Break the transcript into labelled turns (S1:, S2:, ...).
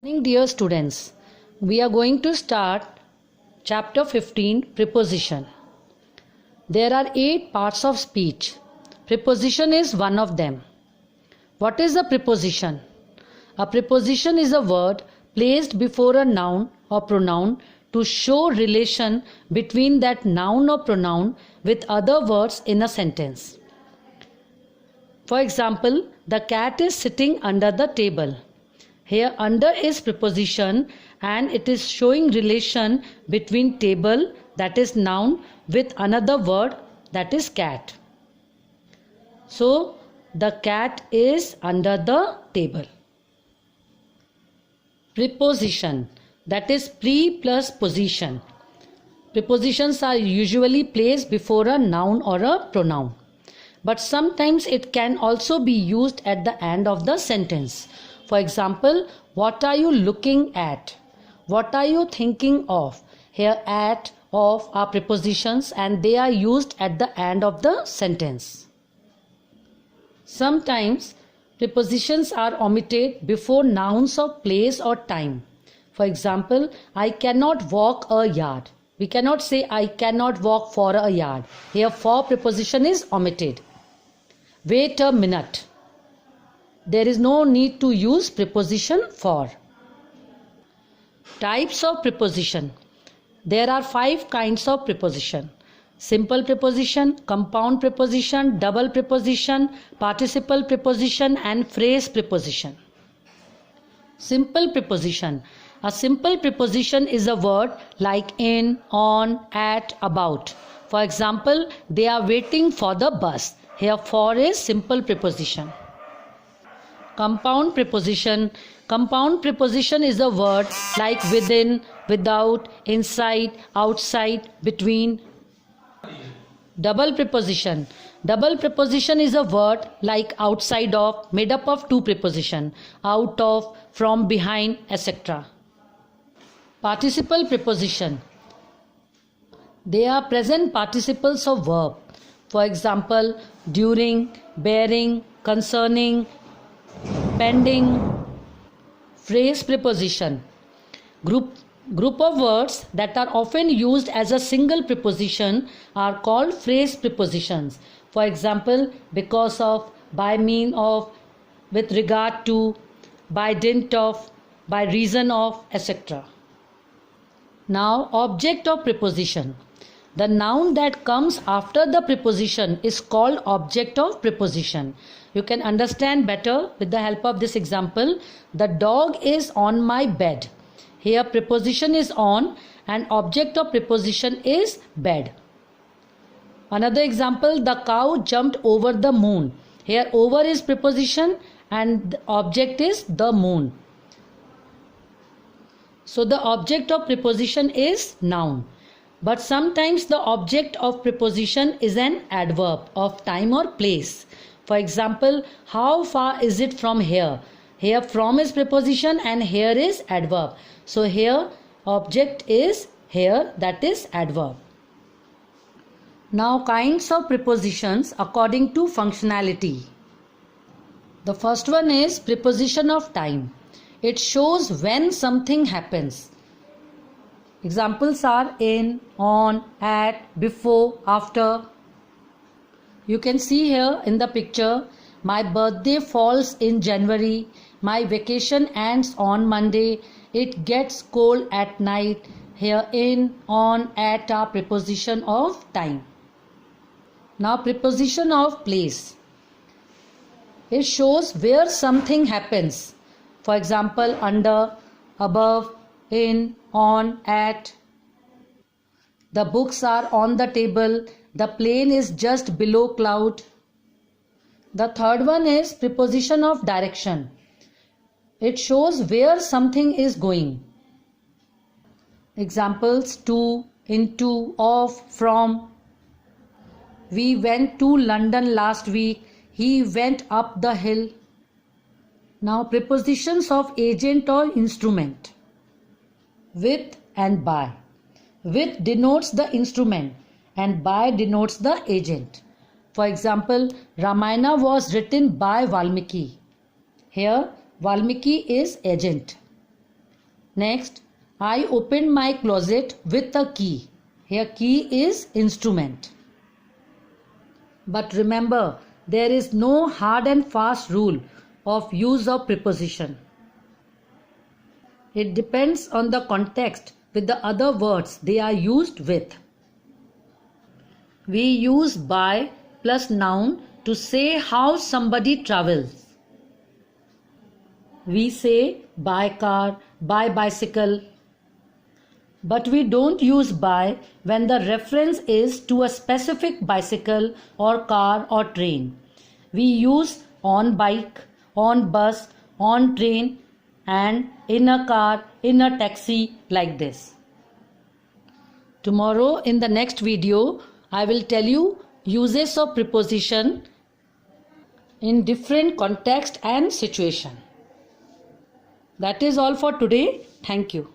S1: Morning, dear students, we are going to start chapter 15 preposition. There are 8 parts of speech. Preposition is one of them. What is a preposition? A preposition is a word placed before a noun or pronoun to show relation between that noun or pronoun with other words in a sentence. For example, the cat is sitting under the table. Here under is preposition and it is showing relation between table, that is noun, with another word, that is cat. So the cat is under the table. Preposition, that is pre plus position. Prepositions are usually placed before a noun or a pronoun. But sometimes it can also be used at the end of the sentence. For example, what are you looking at? What are you thinking of? Here at, of are prepositions and they are used at the end of the sentence. Sometimes prepositions are omitted before nouns of place or time. For example, I cannot walk a yard. We cannot say I cannot walk for a yard. Here for preposition is omitted. Wait a minute. There is no need to use preposition for. Types of preposition. There are 5 kinds of preposition. Simple preposition, compound preposition, double preposition, participle preposition and phrase preposition. Simple preposition. A simple preposition is a word like in, on, at, about. For example, they are waiting for the bus. Here for is simple preposition. Compound preposition. Compound preposition is a word like within, without, inside, outside, between. Double preposition. Double preposition is a word like outside of, made up of 2 prepositions, out of, from, behind, etc. Participle preposition. They are present participles of verb. For example, during, bearing, concerning, pending. Phrase preposition. Group of words that are often used as a single preposition are called phrase prepositions. For example, because of, by mean of, with regard to, by dint of, by reason of, etc. Now, object of preposition. The noun that comes after the preposition is called object of preposition. You can understand better with the help of this example. The dog is on my bed. Here preposition is on and object of preposition is bed. Another example, the cow jumped over the moon. Here over is preposition and the object is the moon. So the object of preposition is noun. But sometimes the object of preposition is an adverb of time or place. For example, how far is it from here? Here from is preposition and here is adverb. So here object is here, that is adverb. Now kinds of prepositions according to functionality. The first one is preposition of time. It shows when something happens. Examples are in, on, at, before, after. You can see here in the picture, my birthday falls in January, my vacation ends on Monday, it gets cold at night. Here in, on, at are preposition of time. Now preposition of place. It shows where something happens. For example, under, above, in, on, at. The books are on the table. The plane is just below cloud. The third one is preposition of direction. It shows where something is going. Examples to, into, of, from. We went to London last week. He went up the hill. Now prepositions of agent or instrument. With and by. With denotes the instrument and by denotes the agent. For example, Ramayana was written by Valmiki. Here Valmiki is agent. Next, I opened my closet with a key. Here key is instrument. But remember, there is no hard and fast rule of use of preposition. It depends on the context with the other words they are used with. We use by plus noun to say how somebody travels. We say by car, by bicycle. But we don't use by when the reference is to a specific bicycle or car or train. We use on bike, on bus, on train, and in a car, in a taxi, like this. Tomorrow in the next video, I will tell you uses of preposition in different context and situation. That is all for today. Thank you.